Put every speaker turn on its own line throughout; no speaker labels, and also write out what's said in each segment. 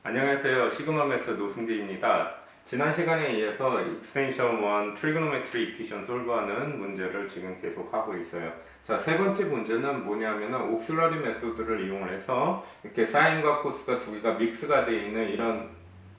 안녕하세요. 시그마 매스 노승재입니다. 지난 시간에 이어서 익스펜션 1 트리고노메트리 이퀴션 솔브하는 문제를 지금 계속 하고 있어요. 자, 세 번째 문제는 뭐냐면은 옥슬러리 메소드를 이용해서 이렇게 사인과 코스가 두 개가 믹스가 되어 있는 이런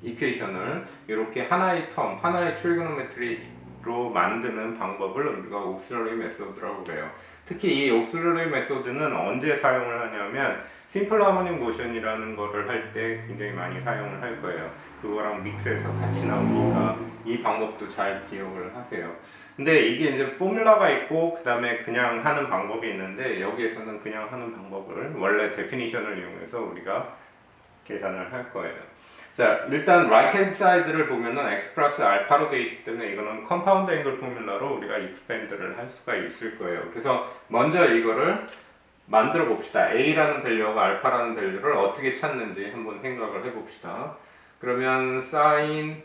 이퀘이션을 이렇게 하나의 텀, 하나의 트리고노메트리로 만드는 방법을 우리가 옥슬러리 메소드라고 그래요. 특히 이 옥슬러리 메소드는 언제 사용을 하냐면 심플 하모닉 모션이라는 거를 할 때 굉장히 많이 사용을 할 거예요. 그거랑 믹스해서 같이 나오니까 이 방법도 잘 기억을 하세요. 근데 이게 이제 포뮬러가 있고 그 다음에 그냥 하는 방법이 있는데 여기에서는 그냥 하는 방법을 원래 데피니션을 이용해서 우리가 계산을 할 거예요. 자, 일단 right hand side를 보면은 x 플러스 알파로 되어 있기 때문에 이거는 컴파운드 앵글 포뮬러로 우리가 익스펜드를 할 수가 있을 거예요. 그래서 먼저 이거를 만들어 봅시다. A라는 밸류와 알파라는 밸류를 어떻게 찾는지 한번 생각을 해 봅시다. 그러면 sin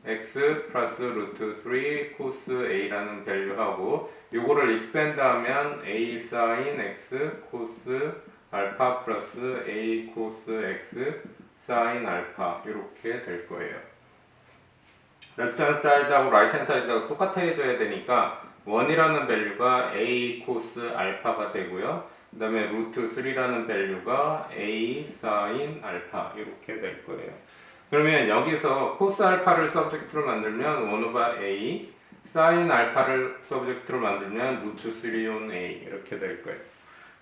x 플러스 루트 3 코스 A라는 밸류하고 요거를 익스펜드 하면 A sin x 코스 알파 플러스 A 코스 x sin 알파 이렇게 될 거예요. 레프트 핸드 사이드하고 라이트 핸드 사이드하고 똑같아져야 되니까 1이라는 밸류가 A 코스 알파가 되고요. 그 다음에 루트 3라는 밸류가 A sin 알파 이렇게 될 거예요. 그러면 여기서 코스 알파를 서브젝트로 만들면 1 over A, sin 알파를 서브젝트로 만들면 루트 3 on A 이렇게 될 거예요.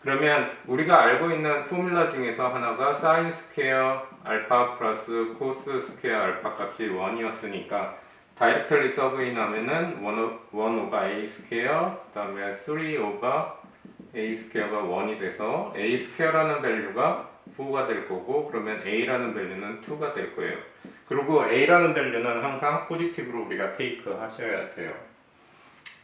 그러면 우리가 알고 있는 포뮬러 중에서 하나가 sin 스퀘어 알파 플러스 코스 스퀘어 알파 값이 1이었으니까 다이렉트리 서브인 하면은 1 over A 스퀘어 그 다음에 3 over A 스퀘어가 1이 돼서 A 스퀘어라는 밸류가 4가 될 거고 그러면 A라는 밸류는 2가 될 거예요. 그리고 A라는 밸류는 항상 포지티브로 우리가 테이크 하셔야 돼요.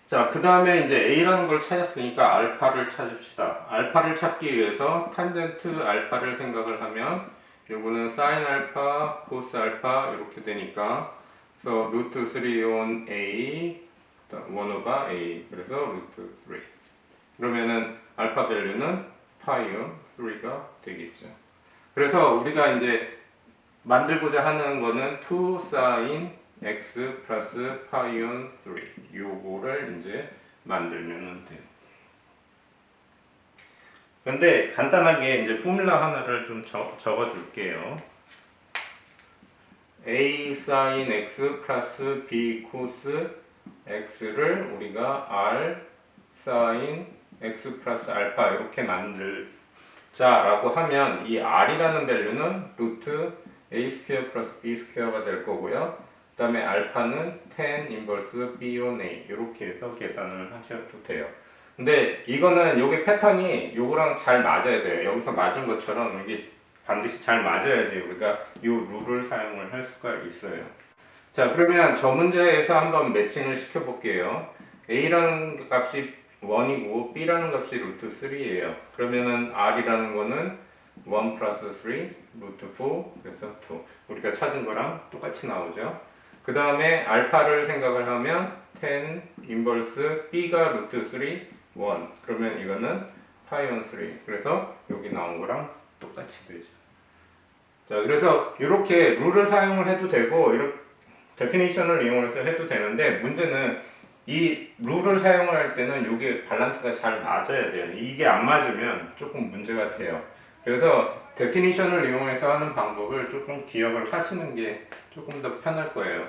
자, 그 다음에 이제 A라는 걸 찾았으니까 알파를 찾읍시다. 알파를 찾기 위해서 탄젠트 알파를 생각을 하면 요거는 사인 알파, 코스 알파 이렇게 되니까 그래서 루트 3 on A 1 over A 그래서 루트 3 그러면은 알파 밸류는 파이 on 3가 되겠죠. 그래서 우리가 이제 만들고자 하는 거는 2 sin x 플러스 파이 on 3 요거를 이제 만들면 돼요. 근데 간단하게 이제 포뮬러 하나를 좀 적어 줄게요. A sin x 플러스 b 코스 x를 우리가 r sin x 플러스 알파 이렇게 만들자라고 하면 이 r이라는 밸류는 루트 a 스퀘어 플러스 b 스퀘어가 될 거고요. 그 다음에 알파는 tan 인버스 b on a 이렇게 해서 계산을 하셔도 돼요. 근데 이거는 요게 패턴이 요거랑 잘 맞아야 돼요. 여기서 맞은 것처럼 이게 반드시 잘 맞아야지 우리가 요 룰을 사용을 할 수가 있어요. 자, 그러면 저 문제에서 한번 매칭을 시켜 볼게요. A라는 값이 1이고 B라는 값이 루트 3예요. 그러면은 R이라는 거는 1 플러스 3 루트 4 그래서 2 우리가 찾은 거랑 똑같이 나오죠. 그 다음에 알파를 생각을 하면 10 인버스 B가 루트 3 1 그러면 이거는 파이 on 3 그래서 여기 나온 거랑 똑같이 되죠. 자, 그래서 이렇게 룰을 사용을 해도 되고 이렇게 데피니션을 이용해서 해도 되는데 문제는 이 룰을 사용을 할 때는 이게 밸런스가 잘 맞아야 돼요. 이게 안 맞으면 조금 문제가 돼요. 그래서 데피니션을 이용해서 하는 방법을 조금 기억을 하시는 게 조금 더 편할 거예요.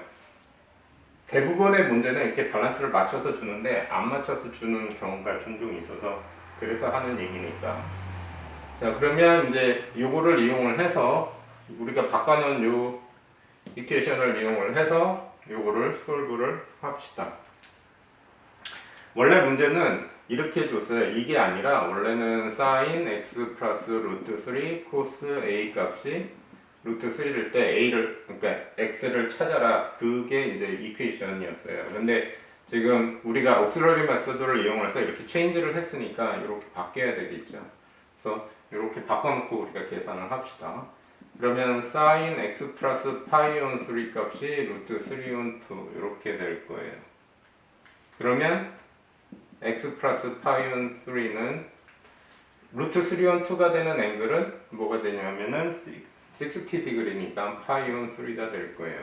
대부분의 문제는 이렇게 밸런스를 맞춰서 주는데 안 맞춰서 주는 경우가 종종 있어서 그래서 하는 얘기니까. 자, 그러면 이제 요거를 이용을 해서 우리가 바꿔놓은 요 이퀘이션을 이용을 해서 요거를 솔브를 합시다. 원래 문제는 이렇게 줬어요. 이게 아니라 원래는 sin x 플러스 루트 3 코스 a 값이 루트 3일 때 a를 그러니까 x를 찾아라 그게 이제 이퀘이션이었어요. 근데 지금 우리가 옥슬러리 메소드를 이용해서 이렇게 체인지를 했으니까 이렇게 바뀌어야 되겠죠. 그래서 이렇게 바꿔놓고 우리가 계산을 합시다. 그러면 sin x 플러스 파이 on 3 값이 루트 3 on 2 이렇게 될 거예요. 그러면 x 플러스 파이 on 3는 루트 3 on 2가 되는 앵글은 뭐가 되냐면은 60°니까 파이 온 3가 될 거예요.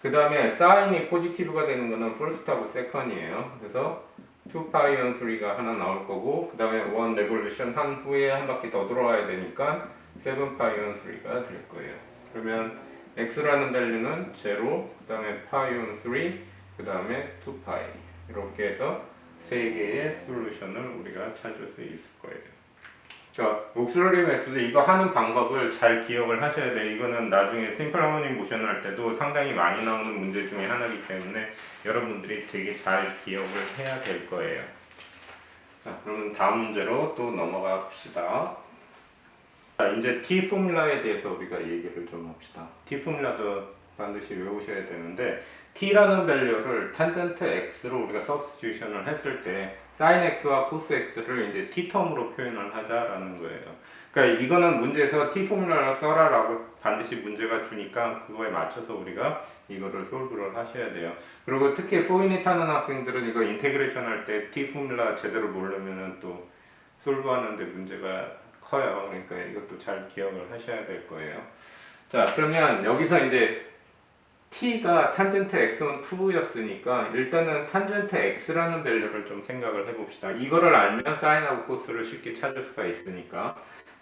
그 다음에 사인이 포지티브가 되는 거는 first하고 second이에요. 그래서 2파이 온 3가 하나 나올 거고, 그 다음에 1 레볼루션 한 후에 한 바퀴 더 돌아와야 되니까 7파이 온 3가 될 거예요. 그러면 x라는 밸류는 0, 그 다음에 파이 온 3, 그 다음에 2파이, 이렇게 해서 세 개의 솔루션을 우리가 찾을 수 있을 거예요. 자, 옥슬러리 메소드 이거 하는 방법을 잘 기억을 하셔야 돼요. 이거는 나중에 심플 하모닉 모션을 할 때도 상당히 많이 나오는 문제 중에 하나이기 때문에 여러분들이 되게 잘 기억을 해야 될 거예요. 자, 그러면 다음 문제로 또 넘어가 봅시다. 자, 이제 T 포뮬라에 대해서 우리가 얘기를 좀 합시다. T 포뮬라도 반드시 외우셔야 되는데, T라는 밸류를 탄젠트 X로 우리가 서브스티튜션을 했을 때 sin X와 cos X를 이제 T 텀으로 표현을 하자라는 거예요. 그러니까 이거는 문제에서 T 포뮬라를 써라라고 반드시 문제가 주니까 그거에 맞춰서 우리가 이거를 솔브를 하셔야 돼요. 그리고 특히 포이닛 하는 학생들은 이거 인테그레이션 할 때 T 포뮬라 제대로 모르면은 또 솔브하는데 문제가 커요. 그러니까 이것도 잘 기억을 하셔야 될 거예요. 자, 그러면 여기서 이제 t가 탄젠트 x1 2였으니까 일단은 탄젠트 x라는 밸류를 좀 생각을 해봅시다. 이거를 알면 사인하고 코스를 쉽게 찾을 수가 있으니까.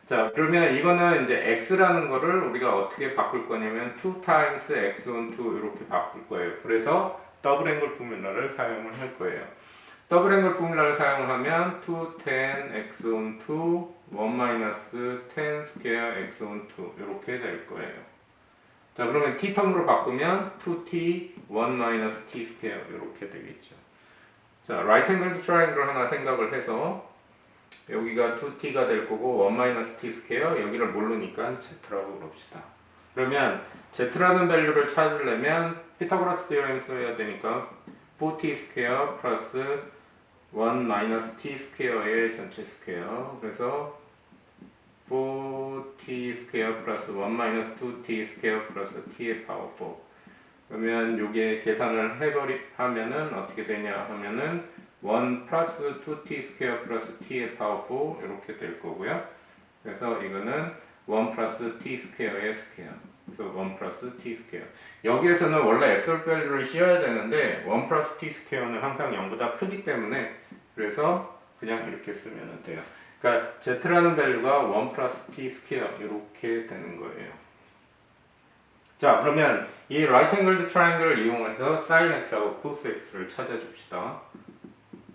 자, 그러면 이거는 이제 x라는 거를 우리가 어떻게 바꿀 거냐면 2 times x1 2 이렇게 바꿀 거예요. 그래서 더블 앵글 포뮬라를 사용을 할 거예요. 더블 앵글 포뮬라를 사용하면 2 tan x1 2 1 minus tan square x1 2 이렇게 될 거예요. 자, 그러면 t 텀으로 바꾸면 2t 1 minus t square 이렇게 되겠죠. 자, right angled triangle 하나 생각을 해서 여기가 2t가 될 거고 1 minus t square 여기를 모르니까 z라고 그럽시다. 그러면 z라는 밸류를 찾으려면 피타고라스 티어렘 써야 되니까 4t square 플러스 1 minus t square의 전체 스퀘어, 그래서 4t 스퀘어 플러스 1 마이너스 2t 스퀘어 플러스 t의 파워 4. 그러면 요게 계산을 하면은 어떻게 되냐 하면은 1 플러스 2t 스퀘어 플러스 t의 파워 4 이렇게 될 거고요. 그래서 이거는 1 플러스 t 스퀘어의 스퀘어. 그래서 1 플러스 t 스퀘어. 여기에서는 원래 엑셀 밸류를 씌워야 되는데 1 플러스 t 스퀘어는 항상 0보다 크기 때문에 그래서 그냥 이렇게 쓰면 돼요. 그러니까 z라는 밸류가 1 플러스 t 스퀘어 이렇게 되는 거예요. 자, 그러면 이 right angled triangle을 이용해서 sin x하고 cos x를 찾아줍시다.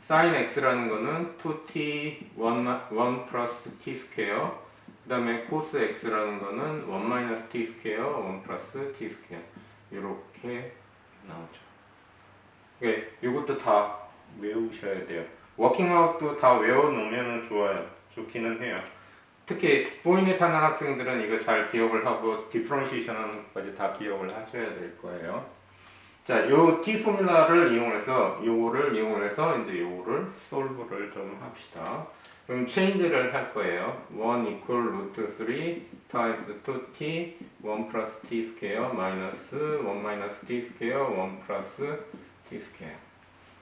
sin x라는 거는 2t 1 플러스 t 스퀘어, 그 다음에 cos x라는 거는 1 마이너스 t 스퀘어 1 플러스 t 스퀘어 이렇게 나오죠. 네, 이것도 다 외우셔야 돼요. 워킹아웃도 다 외워놓으면 좋기는 해요. 특히 포이닛 하는 학생들은 이거 잘 기억을 하고 디퍼런시에이션 하는 것까지 다 기억을 하셔야 될 거예요. 자, 요 T 포뮬라를 이용해서 요거를 이용해서 이제 요거를 솔브를 좀 합시다. 그럼 체인지를 할 거예요. 1 equal root 3 times 2t 1 plus t square minus 1 minus t square 1 plus t square.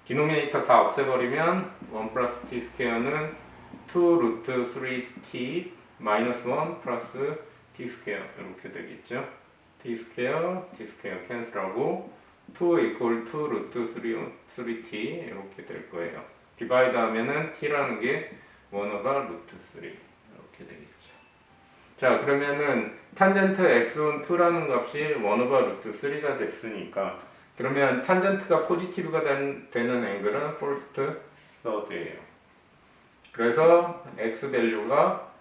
디노미네이터 다 없애버리면 1 플러스 t 스퀘어는 2 루트 3t 마이너스 1 플러스 t 스퀘어 이렇게 되겠죠. t 스퀘어 캔슬하고 2 이퀄 2 루트 3t 이렇게 될 거예요. 디바이드 하면은 t라는 게 1 오버 루트 3 이렇게 되겠죠. 자, 그러면은 탄젠트 x1 2라는 값이 1 오버 루트 3가 됐으니까 그러면 탄젠트가 포지티브가 되는 앵글은 first third예요. 그래서 x 밸류가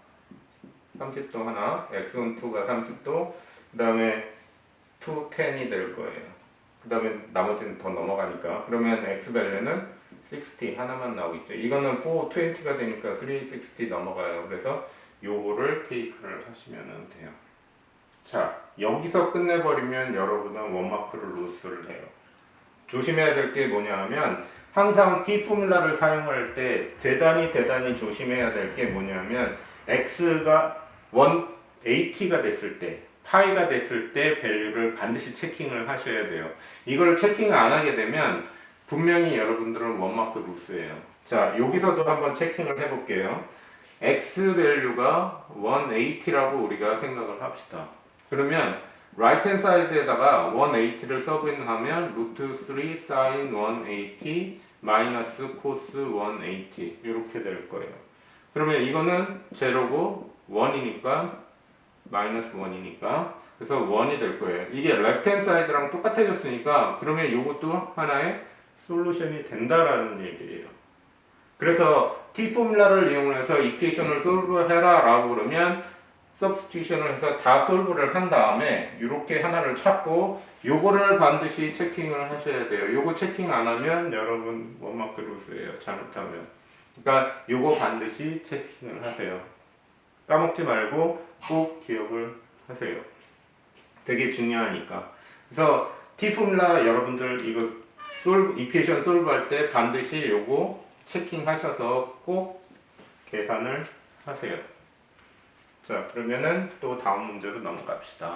30도 하나, x1 2가 30도, 그 다음에 2 10이 될 거예요. 그 다음에 나머지는 더 넘어가니까 그러면 x 밸류는 60 하나만 나오겠죠. 이거는 4 20가 되니까 360 넘어가요. 그래서 요거를 테이크를 하시면 돼요. 자, 여기서 끝내버리면 여러분은 원마크를 로스를 해요. 조심해야 될 게 뭐냐 하면 항상 T 포뮬라를 사용할 때 대단히 조심해야 될 게 뭐냐면 x가 1AT가 됐을 때 파이가 됐을 때 밸류를 반드시 체킹을 하셔야 돼요. 이걸 체킹을 안 하게 되면 분명히 여러분들은 원마크 로스예요. 자, 여기서도 한번 체킹을 해볼게요. x 밸류가 1AT라고 우리가 생각을 합시다. 그러면 right hand side에다가 180를 서브인하면 루트 3 sin 180 마이너스 코스 180 이렇게 될 거예요. 그러면 이거는 제로고 1이니까 마이너스 1이니까 그래서 1이 될 거예요. 이게 left hand side랑 똑같아졌으니까 그러면 이것도 하나의 솔루션이 된다라는 얘기예요. 그래서 T 포뮬라를 이용해서 이퀘이션을 솔브해라 라고 그러면 substitution을 해서 다 솔브를 한 다음에 이렇게 하나를 찾고 요거를 반드시 체킹을 하셔야 돼요. 요거 체킹 안 하면 여러분 원마크 루스예요. 잘못하면. 그러니까 요거 반드시 체킹을 하세요. 까먹지 말고 꼭 기억을 하세요. 되게 중요하니까. 그래서 T 포뮬라 여러분들 이거 이퀘이션 솔브 할 때 반드시 요거 체킹하셔서 꼭 계산을 하세요. 자, 그러면은 또 다음 문제로 넘어갑시다.